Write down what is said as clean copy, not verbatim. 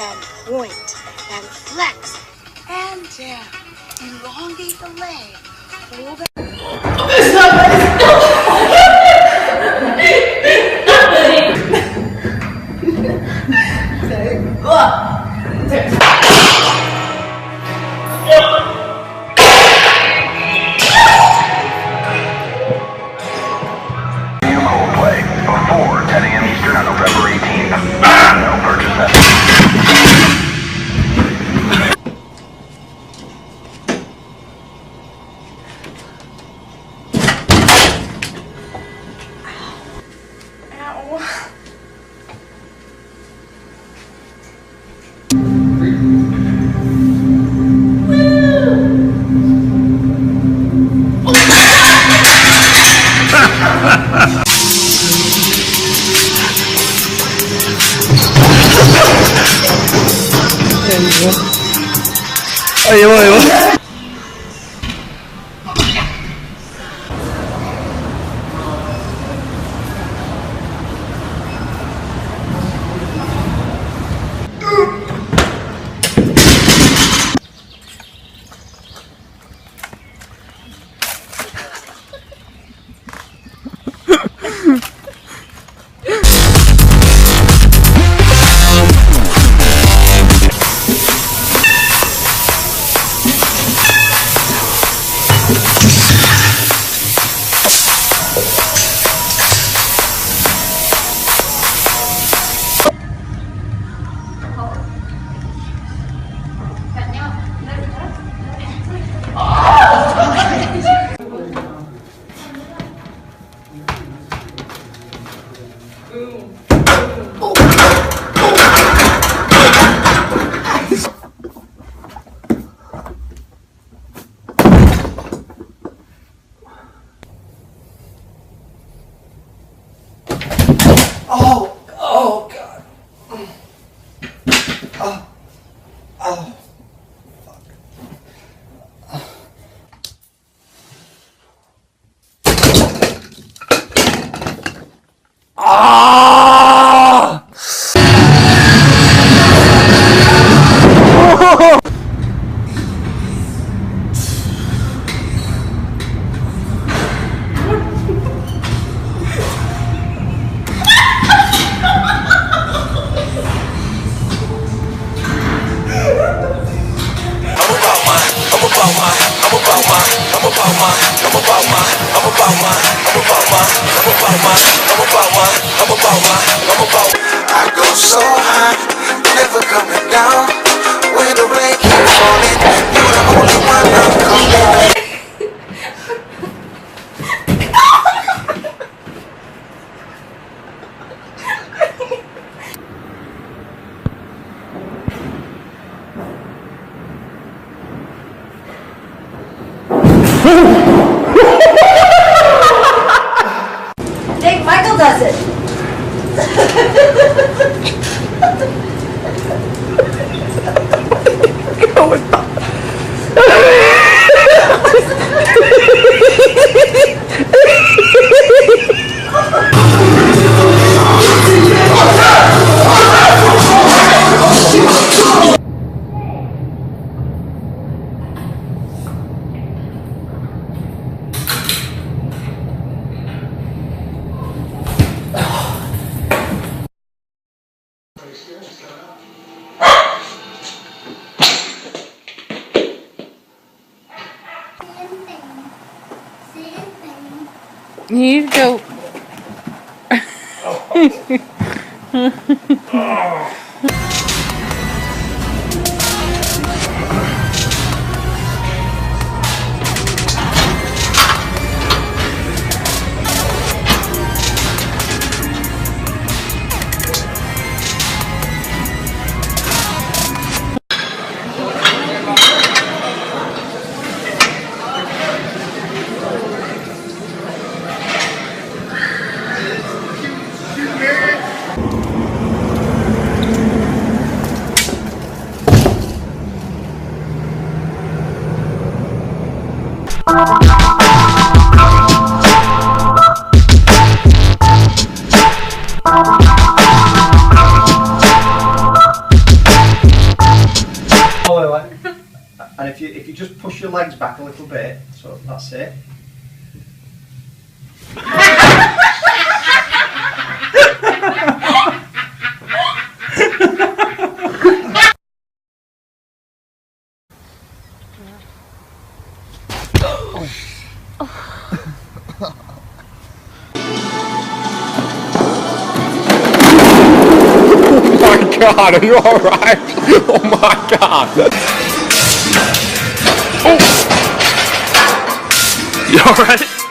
and point and flex and elongate the leg. Pull back. Coldplay before 10 a.m. Eastern on November 18th. No purchase necessary. Ahí va, ahí va. Oh God. Oh. I go so high, never coming down. When the rain keeps falling, you're the only one I'm calling. Think Michael does it. Here you go. your legs back a little bit. So that's it. God, are you alright? Oh my god! Oh. You alright?